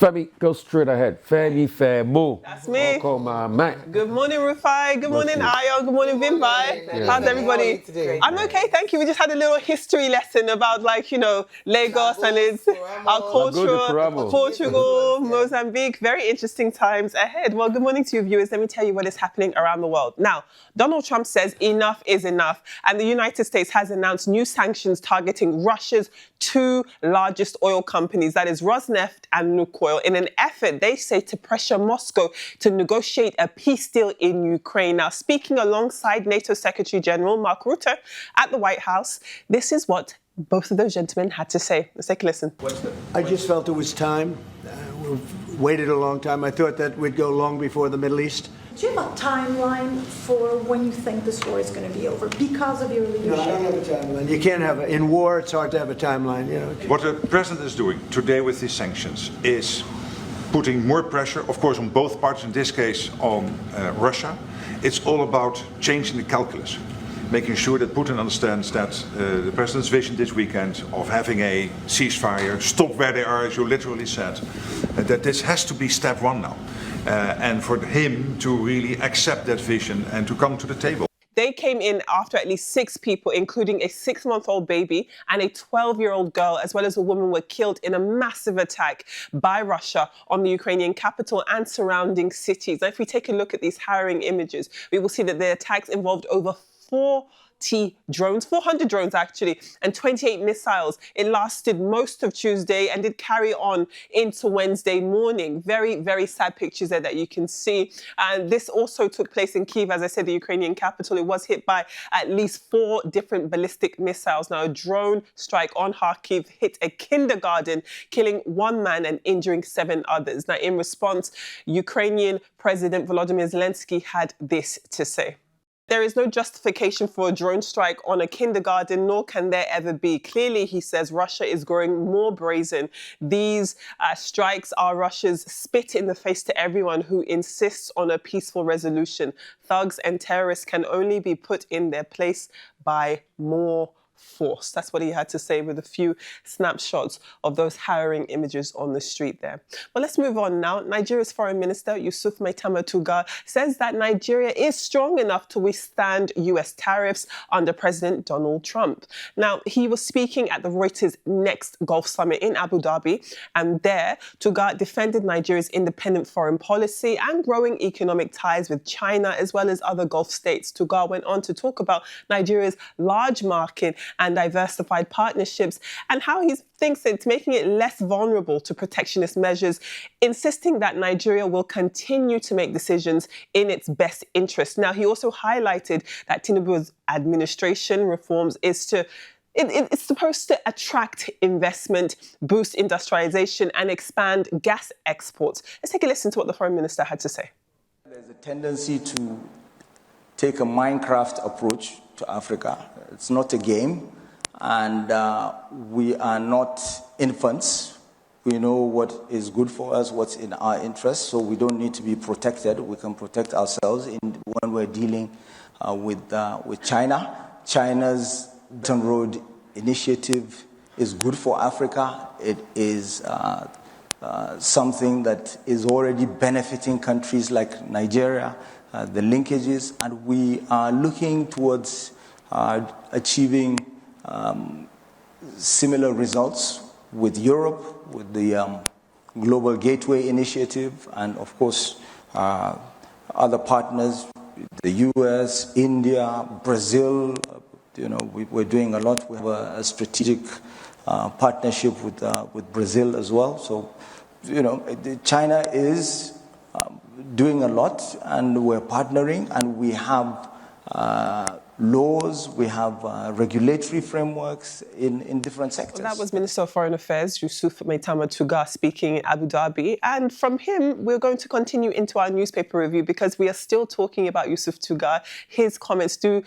Femi, go straight ahead. Femi Femo. That's me. Man. Good morning, Rufai. Good morning, Ayo. Good morning, Vimbai. How's everybody? Today? I'm okay, thank you. We just had a little history lesson about, Lagos and its our culture, Portugal, Mozambique. Very interesting times ahead. Well, good morning to you viewers. Let me tell you what is happening around the world. Now, Donald Trump says enough is enough, and the United States has announced new sanctions targeting Russia's two largest oil companies, that is Rosneft and Lukoil, in an effort, they say, to pressure Moscow to negotiate a peace deal in Ukraine. Now, speaking alongside NATO Secretary General Mark Rutte at the White House, this is what both of those gentlemen had to say. Let's take a listen. I just felt it was time. We've waited a long time. I thought that we'd go long before the Middle East. Do you have a timeline for when you think this war is going to be over because of your leadership? No, I don't have a timeline. You can't have in war, it's hard to have a timeline. What the president is doing today with these sanctions is putting more pressure, of course, on both parties, in this case on Russia. It's all about changing the calculus, making sure that Putin understands that the president's vision this weekend of having a ceasefire, stop where they are, as you literally said, that this has to be step one now. And for him to really accept that vision and to come to the table. They came in after at least 6 people, including a 6-month-old baby and a 12-year-old girl, as well as a woman, were killed in a massive attack by Russia on the Ukrainian capital and surrounding cities. Now, if we take a look at these harrowing images, we will see that the attacks involved over 400 drones actually, and 28 missiles. It lasted most of Tuesday and did carry on into Wednesday morning. Very, very sad pictures there that you can see. And this also took place in Kyiv, as I said, the Ukrainian capital. It was hit by at least 4 different ballistic missiles. Now, a drone strike on Kharkiv hit a kindergarten, killing 1 man and injuring 7 others. Now, in response, Ukrainian President Volodymyr Zelensky had this to say. There is no justification for a drone strike on a kindergarten, nor can there ever be. Clearly, he says, Russia is growing more brazen. These strikes are Russia's spit in the face to everyone who insists on a peaceful resolution. Thugs and terrorists can only be put in their place by more force. That's what he had to say with a few snapshots of those harrowing images on the street there. But let's move on now. Nigeria's Foreign Minister Yusuf Maitama Tugar says that Nigeria is strong enough to withstand US tariffs under President Donald Trump. Now, he was speaking at the Reuters Next Gulf Summit in Abu Dhabi, and there Tugar defended Nigeria's independent foreign policy and growing economic ties with China as well as other Gulf states. Tugar went on to talk about Nigeria's large market and diversified partnerships, and how he thinks it's making it less vulnerable to protectionist measures, insisting that Nigeria will continue to make decisions in its best interest. Now, he also highlighted that Tinubu's administration reforms it's supposed to attract investment, boost industrialization, and expand gas exports. Let's take a listen to what the Foreign Minister had to say. There's a tendency to take a Minecraft approach to Africa. It's not a game, and we are not infants. We know what is good for us, what's in our interest, so we don't need to be protected. We can protect ourselves when we're dealing with China. China's Belt and Road Initiative is good for Africa. It is something that is already benefiting countries like Nigeria, the linkages, and we are looking towards achieving similar results with Europe, with the Global Gateway Initiative, and of course other partners, the US, India, Brazil. We're doing a lot. We have a strategic partnership with Brazil as well. So, China is doing a lot, and we're partnering, and we have laws, we have regulatory frameworks in different sectors. Well, that was Minister of Foreign Affairs, Yusuf Maitama Tugar, speaking in Abu Dhabi. And from him, we're going to continue into our newspaper review, because we are still talking about Yusuf Tugar. His comments do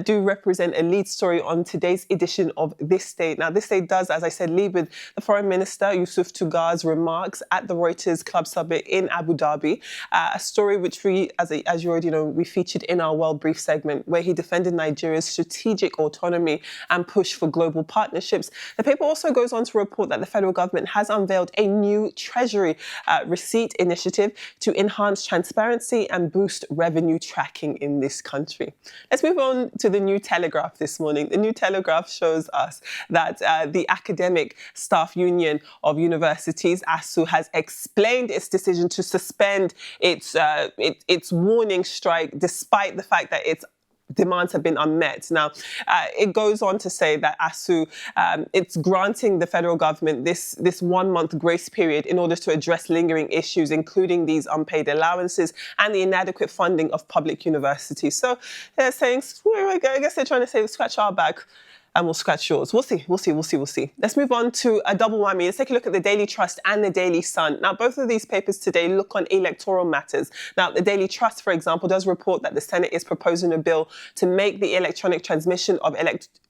represent a lead story on today's edition of This Day. Now, This Day does, as I said, lead with the Foreign Minister, Yusuf Tugar's remarks at the Reuters Club Summit in Abu Dhabi. A story which we, as you already know, we featured in our World Brief segment, where he defended Nigeria's strategic autonomy and push for global partnerships. The paper also goes on to report that the federal government has unveiled a new Treasury receipt initiative to enhance transparency and boost revenue tracking in this country. Let's move on to the New Telegraph this morning. The New Telegraph shows us that the Academic Staff Union of Universities, ASU, has explained its decision to suspend its warning strike despite the fact that its demands have been unmet. Now, it goes on to say that ASU, it's granting the federal government this 1 month grace period in order to address lingering issues, including these unpaid allowances and the inadequate funding of public universities. So they're saying, I guess they're trying to say, scratch our back and we'll scratch yours. We'll see. Let's move on to a double whammy. Let's take a look at the Daily Trust and the Daily Sun. Now, both of these papers today look on electoral matters. Now, the Daily Trust, for example, does report that the Senate is proposing a bill to make the electronic transmission of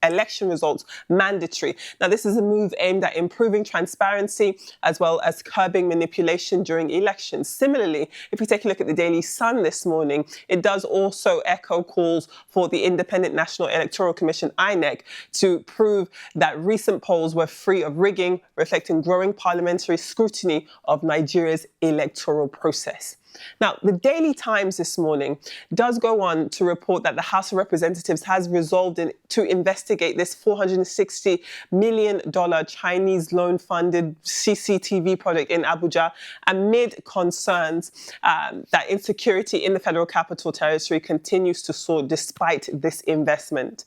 election results mandatory. Now, this is a move aimed at improving transparency as well as curbing manipulation during elections. Similarly, if you take a look at the Daily Sun this morning, it does also echo calls for the Independent National Electoral Commission, INEC, to prove that recent polls were free of rigging, reflecting growing parliamentary scrutiny of Nigeria's electoral process. Now, the Daily Times this morning does go on to report that the House of Representatives has resolved to investigate this $460 million Chinese loan-funded CCTV project in Abuja amid concerns that insecurity in the Federal Capital Territory continues to soar despite this investment.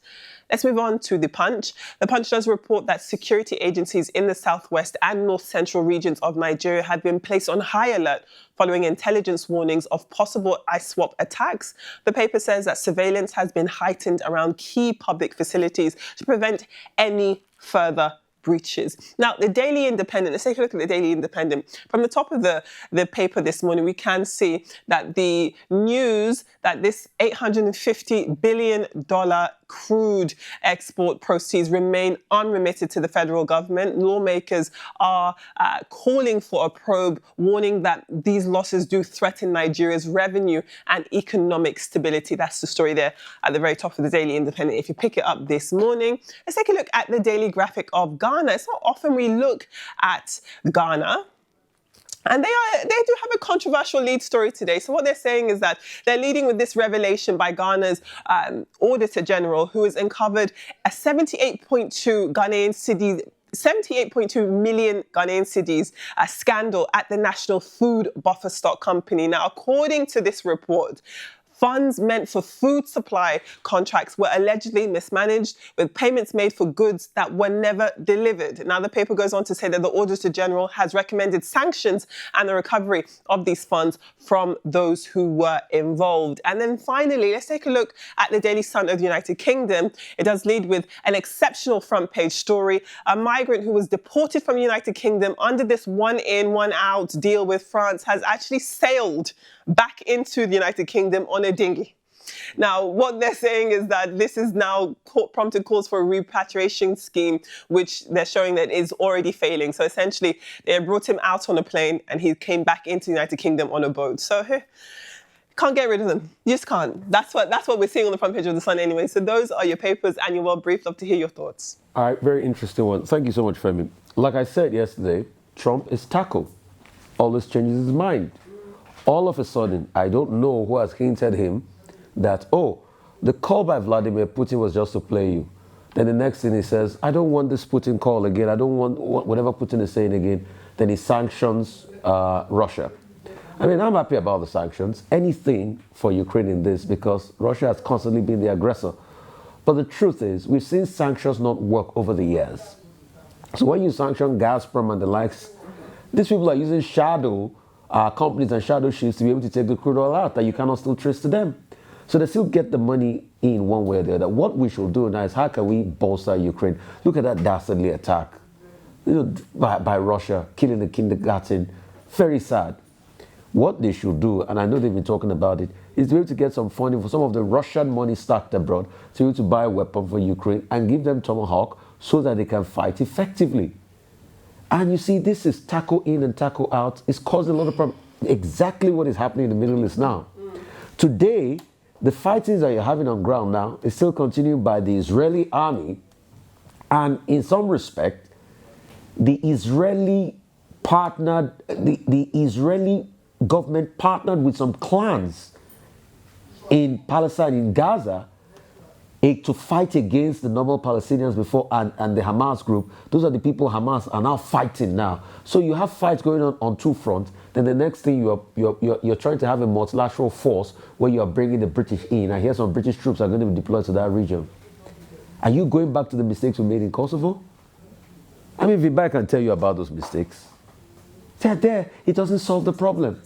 Let's move on to The Punch. The Punch does report that security agencies in the southwest and north central regions of Nigeria have been placed on high alert following intelligence warnings of possible ISWAP attacks. The paper says that surveillance has been heightened around key public facilities to prevent any further breaches. Now, the Daily Independent, let's take a look at the Daily Independent. From the top of the paper this morning, we can see that the news that this $850 billion crude export proceeds remain unremitted to the federal government. Lawmakers are calling for a probe, warning that these losses do threaten Nigeria's revenue and economic stability. That's the story there at the very top of the Daily Independent. If you pick it up this morning, let's take a look at the Daily Graphic of Ghana. It's not often we look at Ghana. And they do have a controversial lead story today. So what they're saying is that they're leading with this revelation by Ghana's Auditor General, who has uncovered a 78.2 million Ghanaian cedis scandal at the National Food Buffer Stock Company. Now, according to this report, funds meant for food supply contracts were allegedly mismanaged, with payments made for goods that were never delivered. Now, the paper goes on to say that the Auditor General has recommended sanctions and the recovery of these funds from those who were involved. And then finally, let's take a look at the Daily Sun of the United Kingdom. It does lead with an exceptional front page story. A migrant who was deported from the United Kingdom under this one in, one out deal with France has actually sailed back into the United Kingdom on a dinghy. Now, what they're saying is that this is now prompted calls for a repatriation scheme, which they're showing that is already failing. So essentially, they brought him out on a plane and he came back into the United Kingdom on a boat. So can't get rid of them. You just can't. That's what we're seeing on the front page of the Sun anyway. So those are your papers and you're well briefed. Love to hear your thoughts. All right, very interesting one. Thank you so much, Femi. Like I said yesterday, Trump is tackle. Always changes his mind. All of a sudden, I don't know who has hinted him that, the call by Vladimir Putin was just to play you. Then the next thing he says, I don't want this Putin call again. I don't want whatever Putin is saying again. Then he sanctions Russia. I mean, I'm happy about the sanctions. Anything for Ukraine in this, because Russia has constantly been the aggressor. But the truth is, we've seen sanctions not work over the years. So when you sanction Gazprom and the likes, these people are using shadow companies and shadow ships to be able to take the crude oil out that you cannot still trace to them. So they still get the money in one way or the other. What we should do now is how can we bolster Ukraine? Look at that dastardly attack by Russia, killing the kindergarten. Very sad. What they should do, and I know they've been talking about it, is to be able to get some funding for some of the Russian money stacked abroad to be able to buy a weapon for Ukraine and give them Tomahawk so that they can fight effectively. And you see, this is tackle in and tackle out. It's causing a lot of problems. Exactly what is happening in the Middle East now. Today, the fightings that you're having on ground now is still continued by the Israeli army, and in some respect, the Israeli government partnered with some clans in Palestine, in Gaza, to fight against the normal Palestinians before and the Hamas group. Those are the people Hamas are now fighting now. So you have fights going on two fronts. Then the next thing you're trying to have a multilateral force where you are bringing the British in. I hear some British troops are going to be deployed to that region. Are you going back to the mistakes we made in Kosovo? I mean, Vibai can tell you about those mistakes. They're there. It doesn't solve the problem.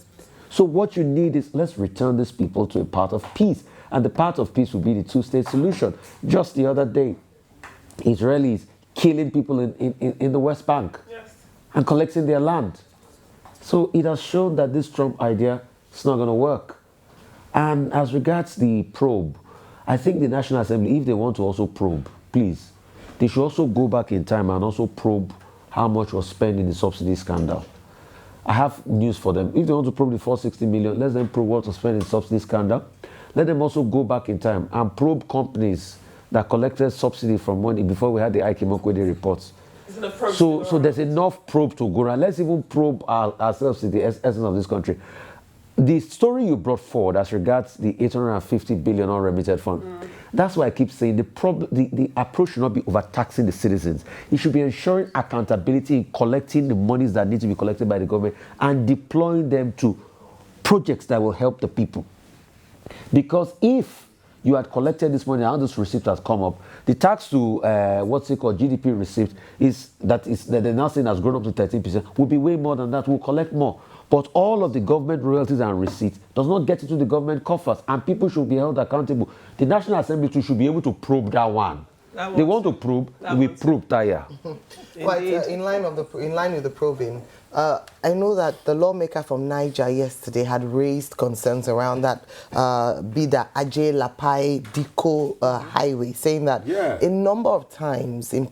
So what you need is, let's return these people to a path of peace. And the path of peace will be the two-state solution. Just the other day, Israelis killing people in the West Bank, yes, and collecting their land. So it has shown that this Trump idea is not going to work. And as regards the probe, I think the National Assembly, if they want to also probe, please, they should also go back in time and also probe how much was spent in the subsidy scandal. I have news for them. If they want to probe the 460 million, let them probe what was spent in the subsidy scandal. Let them also go back in time and probe companies that collected subsidy from money before we had the Ike Mokwede reports. So there's enough probe to go around. Let's even probe ourselves to the essence of this country. The story you brought forward as regards the 850 billion unremitted fund, that's why I keep saying the approach should not be overtaxing the citizens. It should be ensuring accountability in collecting the monies that need to be collected by the government and deploying them to projects that will help the people. Because if you had collected this money and this receipt has come up, the tax to what's it called, GDP receipt, that they're now saying has grown up to 13%, will be way more than that. We'll collect more. But all of the government royalties and receipts does not get into the government coffers, and people should be held accountable. The National Assembly too should be able to probe that one. They want to probe, we probe Taya. But in line with the probing, I know that the lawmaker from Niger yesterday had raised concerns around that Bida Ajay Lapai Diko highway, saying that a number of times in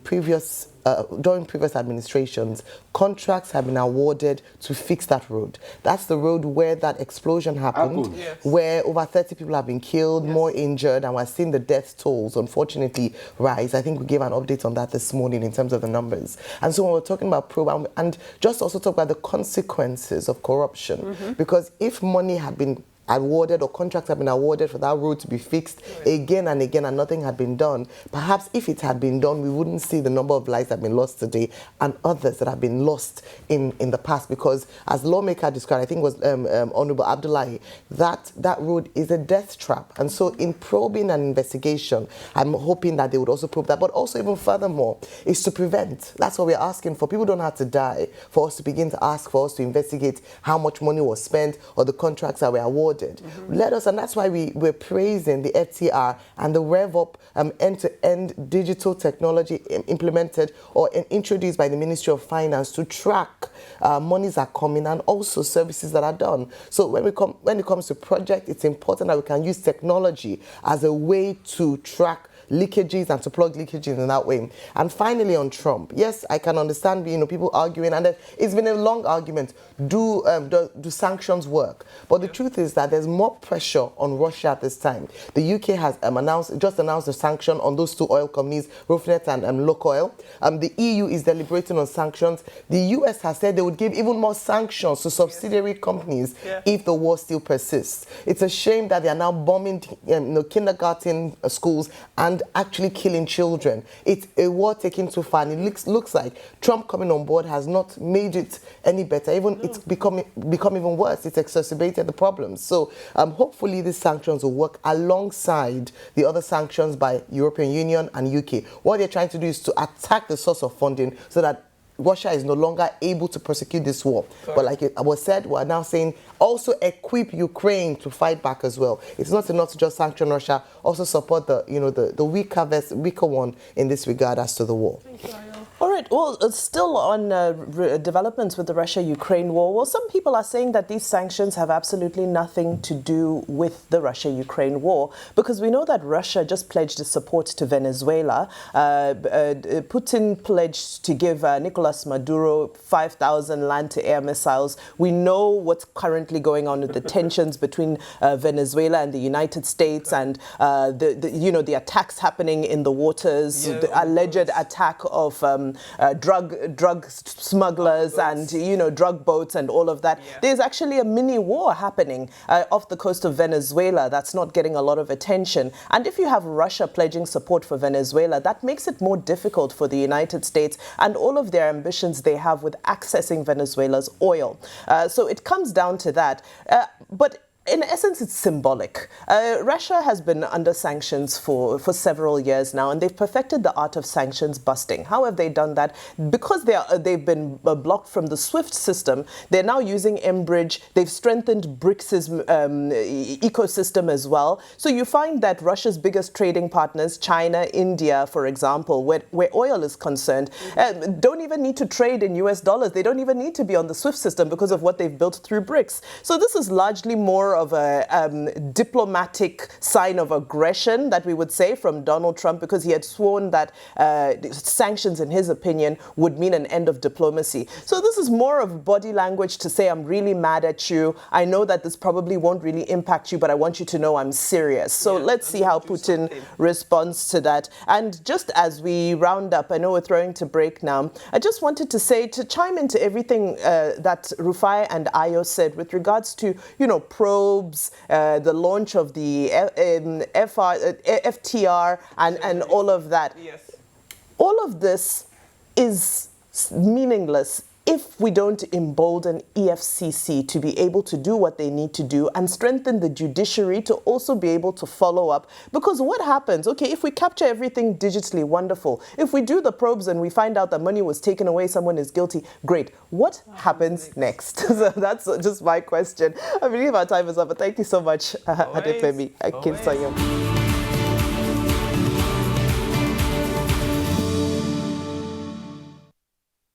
during previous administrations, contracts have been awarded to fix that road. That's the road where that explosion happened, yes, where over 30 people have been killed, yes, more injured, and we're seeing the death tolls, unfortunately, rise. I think we gave an update on that this morning in terms of the numbers. And so when we're talking about probe, and just also talk about the consequences of corruption, because if money had been awarded or contracts have been awarded for that road to be fixed again and again and nothing had been done, perhaps if it had been done, we wouldn't see the number of lives that have been lost today and others that have been lost in the past, because as lawmaker described, I think it was Honorable Abdullahi, that road is a death trap. And so in probing and investigation, I'm hoping that they would also probe that, but also even furthermore is to prevent. That's what we're asking for. People don't have to die for us to begin to ask for us to investigate how much money was spent or the contracts that were awarded. Let us, and that's why we're praising the FTR and the RevUp end-to-end digital technology implemented or introduced by the Ministry of Finance to track monies are coming and also services that are done. So when it comes to project, it's important that we can use technology as a way to track leakages and to plug leakages in that way. And finally on Trump, yes, I can understand people arguing, and it's been a long argument. Do sanctions work? But the truth is that there's more pressure on Russia at this time. The UK has just announced a sanction on those two oil companies, Rosneft and Lukoil. The EU is deliberating on sanctions. The US has said they would give even more sanctions to subsidiary companies if the war still persists. It's a shame that they are now bombing kindergarten schools and actually killing children. It's a war taking too far, and it looks like Trump coming on board has not made it any better. It's become even worse. It's exacerbated the problems. So hopefully these sanctions will work alongside the other sanctions by European Union and UK. What they're trying to do is to attack the source of funding so that Russia is no longer able to prosecute this war. Sorry. But like it was said, we're now saying also equip Ukraine to fight back as well. It's not enough to just sanction Russia, also support the weaker one in this regard as to the war. Thank you, Ariel. All right. right. Well, still on developments with the Russia-Ukraine war. Well, some people are saying that these sanctions have absolutely nothing to do with the Russia-Ukraine war, because we know that Russia just pledged its support to Venezuela. Putin pledged to give Nicolas Maduro 5,000 land-to-air missiles. We know what's currently going on with the tensions between Venezuela and the United States, and the attacks happening in the waters, the alleged attack of drug smugglers and drug boats and all of that. Yeah. There's actually a mini war happening off the coast of Venezuela that's not getting a lot of attention. And if you have Russia pledging support for Venezuela, that makes it more difficult for the United States and all of their ambitions they have with accessing Venezuela's oil. So it comes down to that. But in essence, it's symbolic. Russia has been under sanctions for several years now, and they've perfected the art of sanctions busting. How have they done that? Because they've been blocked from the SWIFT system, they're now using Enbridge. They've strengthened BRICS's ecosystem as well. So you find that Russia's biggest trading partners, China, India, for example, where oil is concerned, don't even need to trade in US dollars. They don't even need to be on the SWIFT system because of what they've built through BRICS. So this is largely more of a diplomatic sign of aggression, that we would say, from Donald Trump, because he had sworn that sanctions, in his opinion, would mean an end of diplomacy. So this is more of body language to say, I'm really mad at you. I know that this probably won't really impact you, but I want you to know I'm serious. So let's see how Putin responds to that. And just as we round up, I know we're throwing to break now, I just wanted to say, to chime into everything that Rufai and Ayo said with regards to, probes, the launch of the FTR and all of that. Yes. All of this is meaningless if we don't embolden EFCC to be able to do what they need to do and strengthen the judiciary to also be able to follow up. Because what happens, okay, if we capture everything digitally, wonderful. If we do the probes and we find out that money was taken away, someone is guilty, great. What happens next? So that's just my question. I believe our time is up, but thank you so much, Adefemi Akinsoyo.